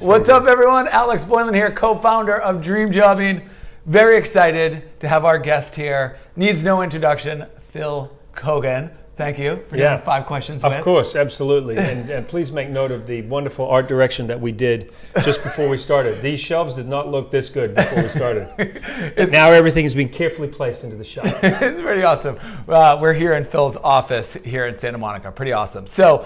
What's up, everyone? Alex Boylan here, co-founder of Dream Jobbing. Very excited to have our guest here. Needs no introduction, Phil Keoghan. Thank you for doing 5 questions with. Of course, absolutely. And please make note of the wonderful art direction that we did just before we started. These shelves did not look this good before we started. Now everything's been carefully placed into the shop. It's pretty awesome. We're here in Phil's office here in Santa Monica. Pretty awesome. So,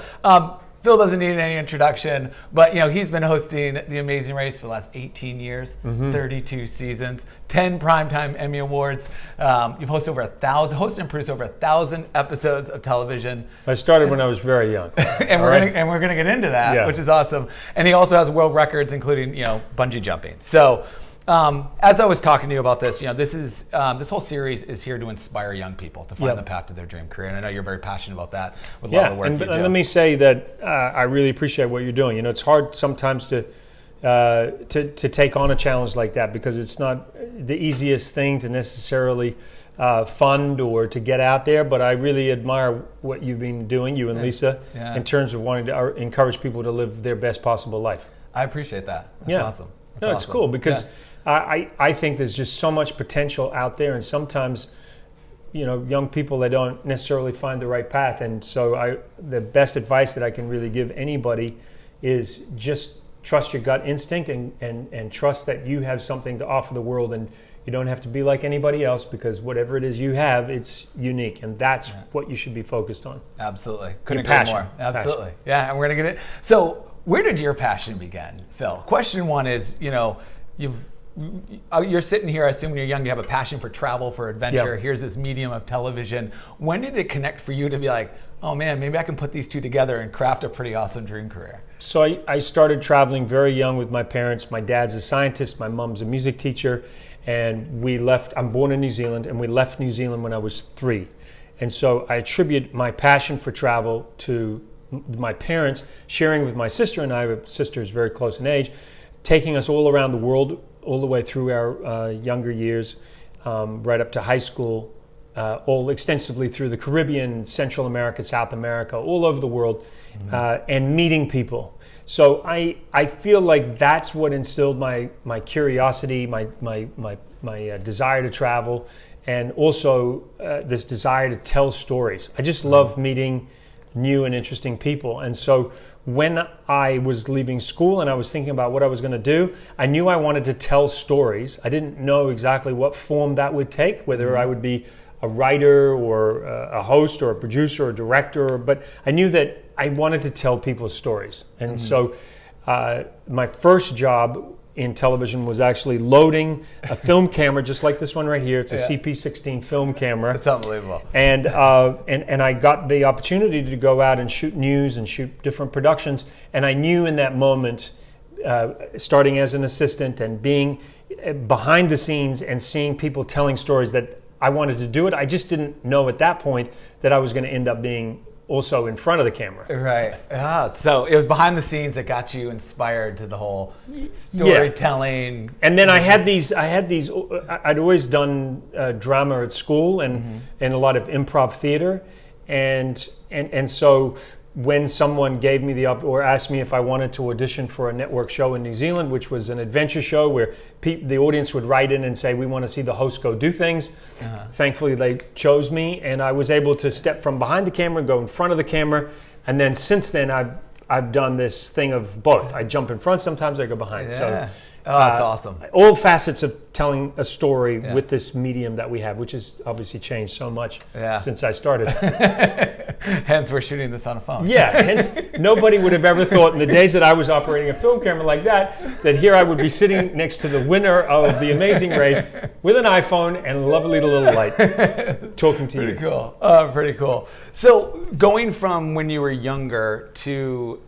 Phil doesn't need any introduction, but he's been hosting The Amazing Race for the last 18 years, 32 seasons, 10 Primetime Emmy Awards. You've hosted and produced over 1,000 episodes of television. I started when I was very young. and we're gonna get into that, which is awesome. And he also has world records, including bungee jumping. So as I was talking to you about this, this whole series is here to inspire young people to find the path to their dream career. And I know you're very passionate about that with a lot of the work you do. And let me say that I really appreciate what you're doing. It's hard sometimes to take on a challenge like that because it's not the easiest thing to necessarily fund or to get out there. But I really admire what you've been doing, you and Lisa, in terms of wanting to encourage people to live their best possible life. I appreciate that. That's awesome. It's cool because I think there's just so much potential out there, and sometimes young people, they don't necessarily find the right path. And so the best advice that I can really give anybody is just trust your gut instinct and trust that you have something to offer the world, and you don't have to be like anybody else, because whatever it is you have, it's unique, and that's what you should be focused on. Absolutely. Couldn't agree more. Absolutely. Passion. Yeah, and we're going to get it. So where did your passion begin, Phil? Question one is, you're sitting here, I assume when you're young, you have a passion for travel, for adventure. Yep. Here's this medium of television. When did it connect for you to be like, oh man, maybe I can put these two together and craft a pretty awesome dream career? So I started traveling very young with my parents. My dad's a scientist, my mom's a music teacher, and we left. I'm born in New Zealand, and we left New Zealand when I was 3. And so I attribute my passion for travel to my parents sharing with my sister and I. My sister is very close in age, taking us all around the world, all the way through our younger years, right up to high school, all extensively through the Caribbean, Central America, South America, all over the world, and meeting people. So I feel like that's what instilled my curiosity, my desire to travel, and also this desire to tell stories. I just love meeting new and interesting people. And so when I was leaving school and I was thinking about what I was going to do, I knew I wanted to tell stories. I didn't know exactly what form that would take, whether I would be a writer or a host or a producer or a director, but I knew that I wanted to tell people's stories. And so my first job in television was actually loading a film camera just like this one right here. It's a CP16 film camera. It's unbelievable. And I got the opportunity to go out and shoot news and shoot different productions. And I knew in that moment, starting as an assistant and being behind the scenes and seeing people telling stories, that I wanted to do it. I just didn't know at that point that I was going to end up being also in front of the camera. Right. So it was behind the scenes that got you inspired to the whole storytelling. And then I had these. I'd always done drama at school and a lot of improv theater, and so when someone gave me or asked me if I wanted to audition for a network show in New Zealand, which was an adventure show where the audience would write in and say, we want to see the host go do things. Thankfully, they chose me, and I was able to step from behind the camera, go in front of the camera, and then since then, I've done this thing of both. I jump in front, sometimes I go behind. So that's awesome. All facets of telling a story with this medium that we have, which has obviously changed so much since I started. Hence, we're shooting this on a phone. Hence, nobody would have ever thought in the days that I was operating a film camera like that here I would be sitting next to the winner of The Amazing Race with an iPhone and a lovely little light talking to you. Pretty cool. Pretty cool. So going from when you were younger to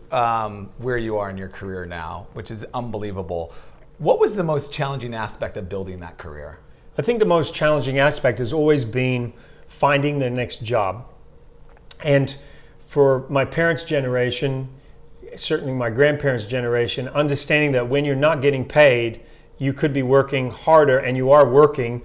where you are in your career now, which is unbelievable, what was the most challenging aspect of building that career? I think the most challenging aspect has always been finding the next job. And for my parents' generation, certainly my grandparents' generation, understanding that when you're not getting paid, you could be working harder, and you are working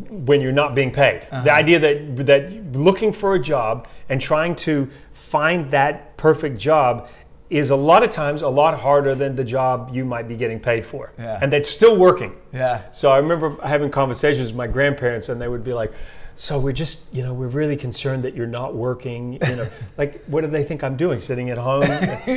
when you're not being paid. The idea that looking for a job and trying to find that perfect job is a lot of times a lot harder than the job you might be getting paid for. Yeah. And that's still working. Yeah. So I remember having conversations with my grandparents, and they would be like, so we're just, we're really concerned that you're not working, like, what do they think I'm doing, sitting at home?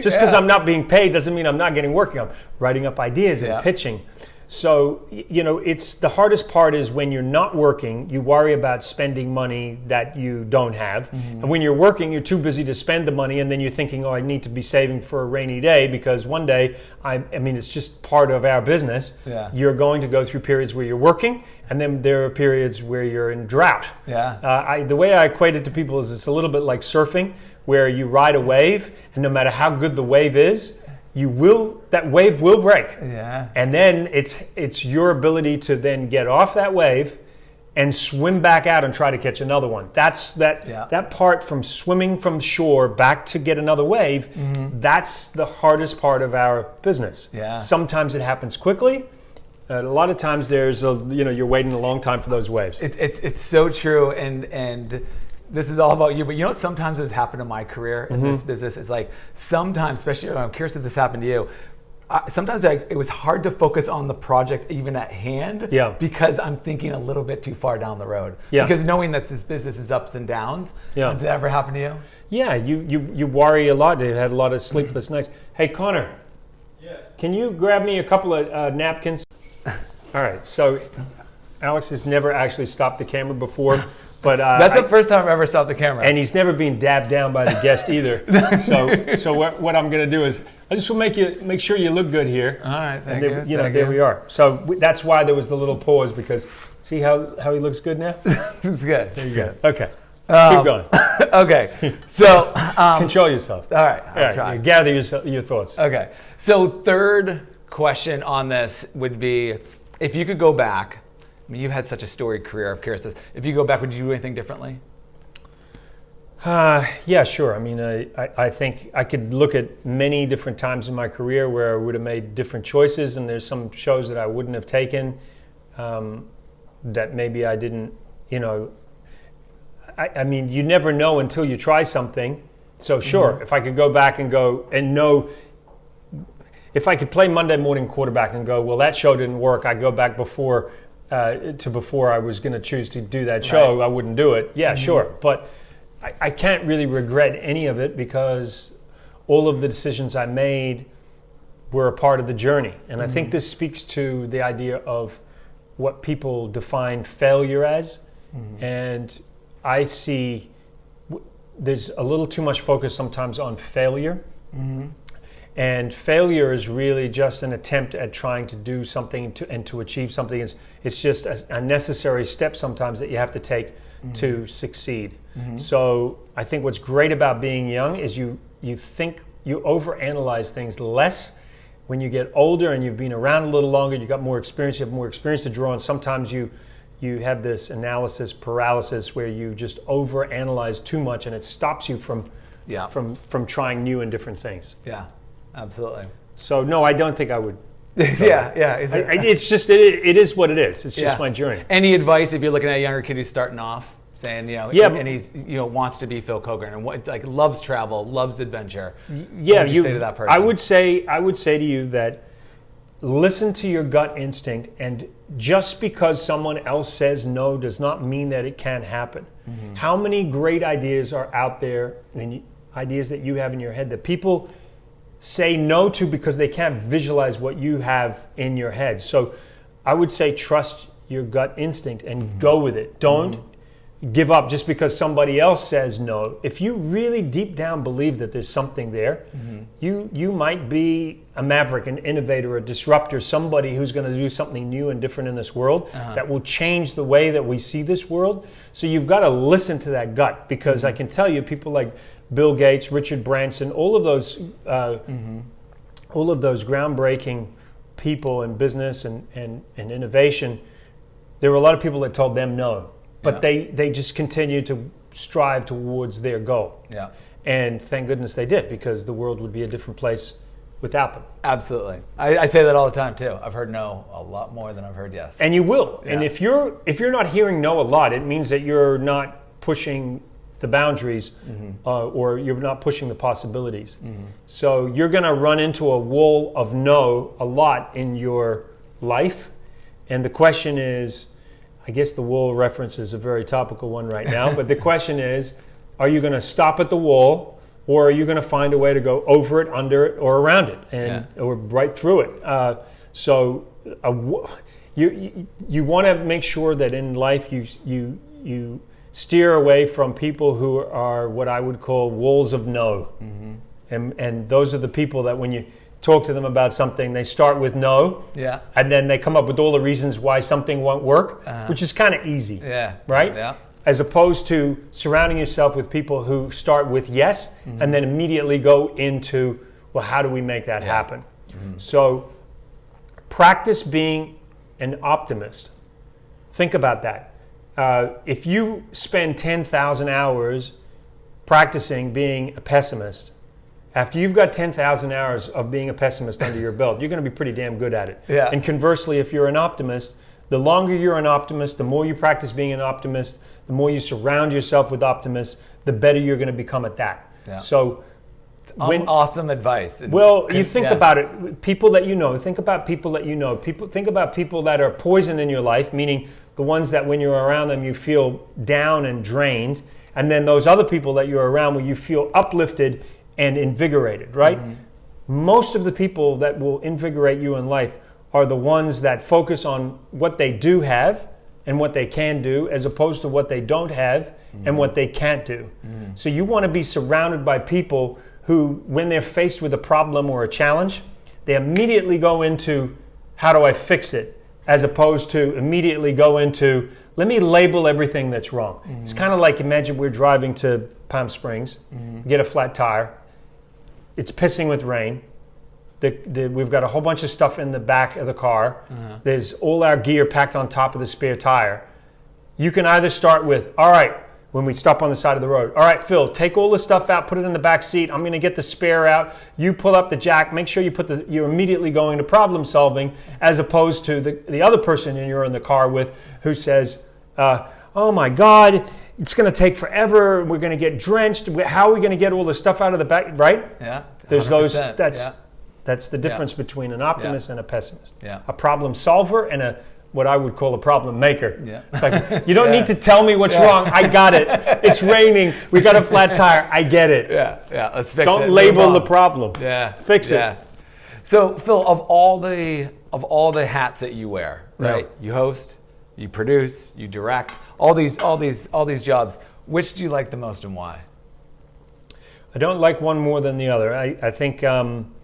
Just because I'm not being paid doesn't mean I'm not getting working. I'm writing up ideas and pitching. So, it's the hardest part is when you're not working, you worry about spending money that you don't have. Mm-hmm. And when you're working, you're too busy to spend the money, and then you're thinking, oh, I need to be saving for a rainy day, because one day, it's just part of our business. Yeah. You're going to go through periods where you're working, and then there are periods where you're in drought. Yeah. The way I equate it to people is it's a little bit like surfing, where you ride a wave, and no matter how good the wave is, that wave will break. Yeah. And then it's your ability to then get off that wave and swim back out and try to catch another one. That's that part from swimming from shore back to get another wave. Mm-hmm. That's the hardest part of our business. Yeah. Sometimes it happens quickly. A lot of times there's you're waiting a long time for those waves. It's so true, and this is all about you, but sometimes what's happened in my career in this business is like sometimes, especially I'm curious if this happened to you, sometimes it was hard to focus on the project even at hand because I'm thinking a little bit too far down the road. Yeah. Because knowing that this business is ups and downs, did that ever happen to you? Yeah, you worry a lot. You had a lot of sleepless nights. Hey, Connor. Yes. Can you grab me a couple of napkins? All right, so Alex has never actually stopped the camera before. But that's the first time I've ever stopped the camera. And he's never been dabbed down by the guest either. So what I'm going to do is I just will make sure you look good here. All right, thank you. There we are. So that's why there was the little pause, because see how he looks good now? It's good. There you go. Okay. Keep going. Okay. So control yourself. All right. I'll try. Gather your thoughts. Okay. So third question on this would be, if you could go back. You've had such a storied career. I'm curious, if you go back, would you do anything differently? Yeah, sure. I think I could look at many different times in my career where I would have made different choices, and there's some shows that I wouldn't have taken that maybe I didn't, you never know until you try something. So sure, if I could go back and go and know, if I could play Monday morning quarterback and go, well, that show didn't work, I'd go back before I was going to choose to do that show, I wouldn't do it. Yeah, sure. But I can't really regret any of it, because all of the decisions I made were a part of the journey. And I think this speaks to the idea of what people define failure as. And I see there's a little too much focus sometimes on failure. And failure is really just an attempt at trying to do something to achieve something. It's just a necessary step sometimes that you have to take to succeed. So I think what's great about being young is you overanalyze things less. When you get older and you've been around a little longer, you have more experience to draw on. Sometimes you have this analysis paralysis where you just overanalyze too much, and it stops you from trying new and different things. Yeah. Absolutely. So no, I don't think I would. Yeah. It's just it is what it is. It's just my journey. Any advice if you're looking at a younger kid who's starting off, saying and he's wants to be Phil Keoghan and loves travel, loves adventure? Yeah, what would you say to that person? I would say to you that listen to your gut instinct, and just because someone else says no does not mean that it can't happen. How many great ideas are out there, and ideas that you have in your head that people say no to because they can't visualize what you have in your head? So I would say trust your gut instinct and go with it. Don't give up just because somebody else says no. If you really deep down believe that there's something there, you might be a maverick, an innovator, a disruptor, somebody who's going to do something new and different in this world that will change the way that we see this world. So you've got to listen to that gut, because I can tell you people like Bill Gates, Richard Branson, all of those groundbreaking people in business and innovation, there were a lot of people that told them no, but they just continued to strive towards their goal. Yeah. And thank goodness they did, because the world would be a different place without them. Absolutely. I say that all the time too. I've heard no a lot more than I've heard yes. And you will. Yeah. And if you're not hearing no a lot, it means that you're not pushing the boundaries, or you're not pushing the possibilities. So you're going to run into a wall of no a lot in your life. And the question is, I guess the wall reference is a very topical one right now, but the question is, are you going to stop at the wall, or are you going to find a way to go over it, under it, or around it, and or right through it? You want to make sure that in life you steer away from people who are what I would call walls of no. And those are the people that when you talk to them about something, they start with no, and then they come up with all the reasons why something won't work, which is kind of easy, right? As opposed to surrounding yourself with people who start with yes, and then immediately go into, well, how do we make that happen? So practice being an optimist. Think about that. If you spend 10,000 hours practicing being a pessimist, after you've got 10,000 hours of being a pessimist under your belt, you're going to be pretty damn good at it. And conversely, if you're an optimist, the longer you're an optimist, the more you practice being an optimist, the more you surround yourself with optimists, the better you're going to become at that. So, awesome advice. Well, you think about it. People that you know. Think about people that you know. Think about people that are poison in your life, meaning the ones that when you're around them you feel down and drained, and then those other people that you're around where you feel uplifted and invigorated, right? Most of the people that will invigorate you in life are the ones that focus on what they do have and what they can do, as opposed to what they don't have and what they can't do. So you want to be surrounded by people who, when they're faced with a problem or a challenge, they immediately go into, how do I fix it? As opposed to immediately go into, let me label everything that's wrong. It's kind of like, imagine we're driving to Palm Springs, get a flat tire, it's pissing with rain, we've got a whole bunch of stuff in the back of the car, there's all our gear packed on top of the spare tire. You can either start with, all right, when we stop on the side of the road, all right, Phil, take all the stuff out, put it in the back seat, I'm going to get the spare out, you pull up the jack, make sure you're immediately going to problem solving, as opposed to the other person you're in the car with who says, oh my God, it's going to take forever, we're going to get drenched, how are we going to get all the stuff out of the back, right? There's those, that's the difference between an optimist and a pessimist. A problem solver and what I would call a problem maker. It's like, you don't need to tell me what's wrong. I got it. It's raining. We got a flat tire. I get it. Let's fix it. Don't label the problem. Fix it. So Phil, of all the hats that you wear, right? You host, you produce, you direct, all these jobs. Which do you like the most and why? I don't like one more than the other. I think there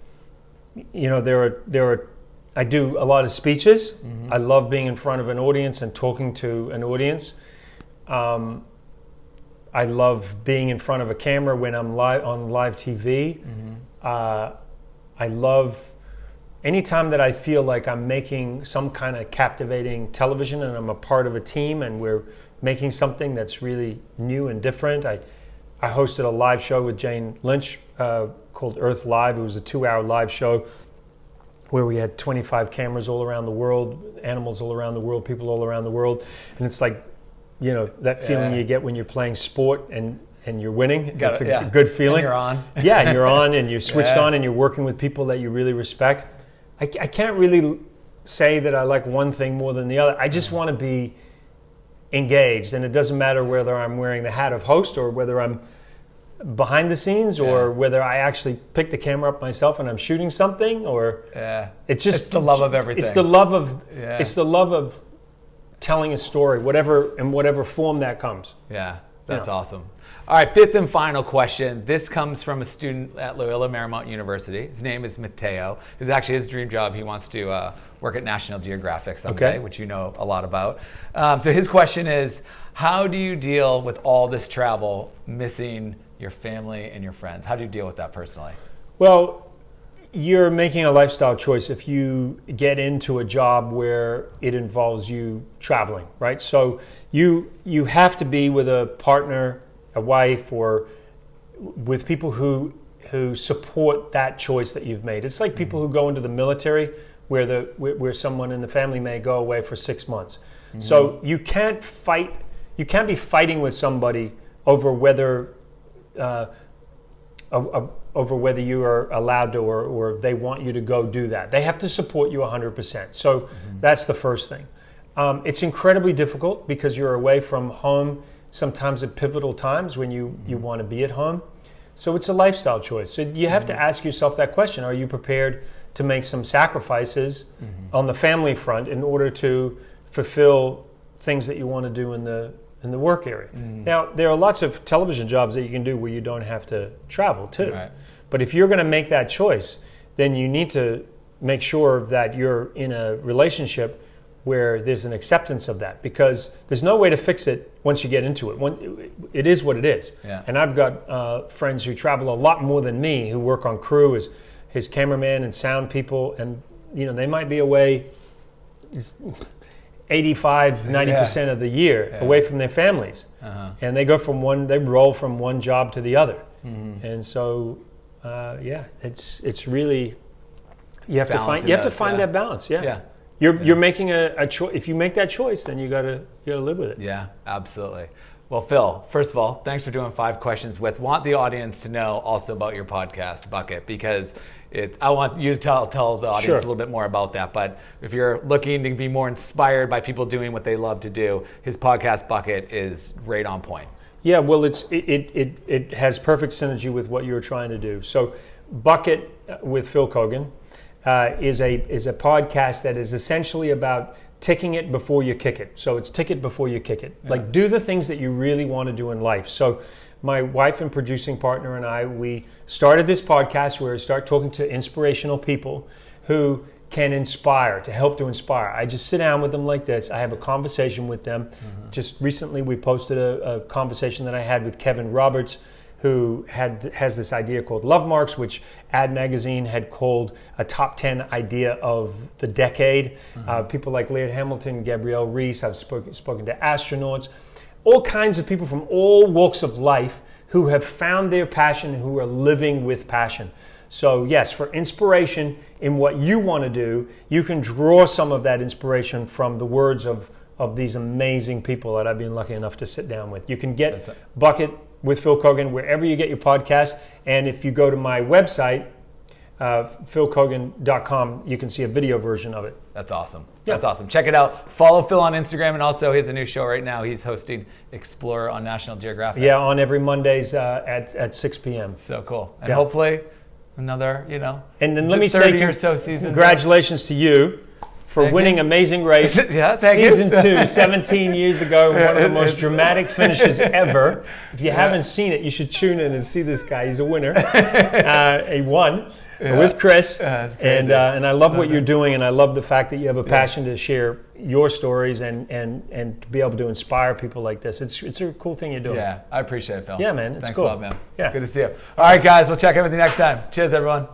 are. I do a lot of speeches. I love being in front of an audience and talking to an audience. I love being in front of a camera when I'm on live TV. I love anytime that I feel like I'm making some kind of captivating television and I'm a part of a team and we're making something that's really new and different. I hosted a live show with Jane Lynch called Earth Live. It was a 2-hour live show where we had 25 cameras all around the world, animals all around the world, people all around the world. And it's like, that feeling you get when you're playing sport and you're winning. It's a good feeling. And you're on. And you're on and you're switched on and you're working with people that you really respect. I can't really say that I like one thing more than the other. I just want to be engaged, and it doesn't matter whether I'm wearing the hat of host or whether I'm behind the scenes or whether I actually pick the camera up myself and I'm shooting something, or it's the love of everything. It's the love of telling a story, in whatever form that comes. That's awesome. All right, fifth and final question. This comes from a student at Loyola Marymount University. His name is Mateo. It's actually his dream job. He wants to work at National Geographic someday, which you know a lot about. So his question is, how do you deal with all this travel, missing your family and your friends? How do you deal with that personally? Well, you're making a lifestyle choice if you get into a job where it involves you traveling, right? So you have to be with a partner, a wife, or with people who support that choice that you've made. It's like people who go into the military where someone in the family may go away for 6 months. So you can't be fighting with somebody over whether over whether you are allowed to or they want you to go do that. They have to support you 100%. So that's the first thing. It's incredibly difficult because you're away from home sometimes at pivotal times when you want to be at home. So it's a lifestyle choice. So you have to ask yourself that question. Are you prepared to make some sacrifices on the family front in order to fulfill things that you want to do in the work area? Now, there are lots of television jobs that you can do where you don't have to travel too. Right. But if you're going to make that choice, then you need to make sure that you're in a relationship where there's an acceptance of that, because there's no way to fix it once you get into it. It is what it is. Yeah. And I've got friends who travel a lot more than me, who work on crew as his cameraman and sound people, and they might be away 85-90% of the year away from their families, and they roll from one job to the other, and so it's really you have to find that balance. You're making a choice. If you make that choice, then you gotta live with it. Yeah, absolutely. Well, Phil, first of all, thanks for doing 5 questions with. Want the audience to know also about your podcast, Bucket, because I want you to tell the audience a little bit more about that. But if you're looking to be more inspired by people doing what they love to do, his podcast, Bucket, is right on point. Yeah, well, it has perfect synergy with what you're trying to do. So, Bucket with Phil Keoghan is a podcast that is essentially about ticking it before you kick it. So it's tick it before you kick it. Like, do the things that you really want to do in life. So my wife and producing partner and I, we started this podcast where we start talking to inspirational people who can inspire, to help to inspire. I just sit down with them like this. I have a conversation with them. Just recently we posted a conversation that I had with Kevin Roberts, who has this idea called Love Marks, which Ad Magazine had called a top 10 idea of the decade. People like Laird Hamilton, Gabrielle Reese have spoken to astronauts, all kinds of people from all walks of life who have found their passion, who are living with passion. So yes, for inspiration in what you want to do, you can draw some of that inspiration from the words of these amazing people that I've been lucky enough to sit down with. You can get Bucket with Phil Keoghan wherever you get your podcasts, and if you go to my website, philkeoghan.com, you can see a video version of it. That's awesome. That's awesome. Check it out. Follow Phil on Instagram, and also he has a new show right now. He's hosting Explorer on National Geographic. Yeah, on every Mondays at 6 p.m. So cool. And hopefully another, and then let me say, 30 or so seasons. Congratulations to you for winning Amazing Race Season 2 17 years ago, one of the most dramatic finishes ever. If you haven't seen it, you should tune in and see this guy. He's a winner. He won with Chris, and I love what you're doing, and I love the fact that you have a passion to share your stories and to be able to inspire people like this. It's a cool thing you're doing. Yeah, I appreciate it, Phil. Yeah, man, it's Thanks cool. a lot, man. Yeah. Good to see you. All right, guys, we'll check in with you next time. Cheers, everyone.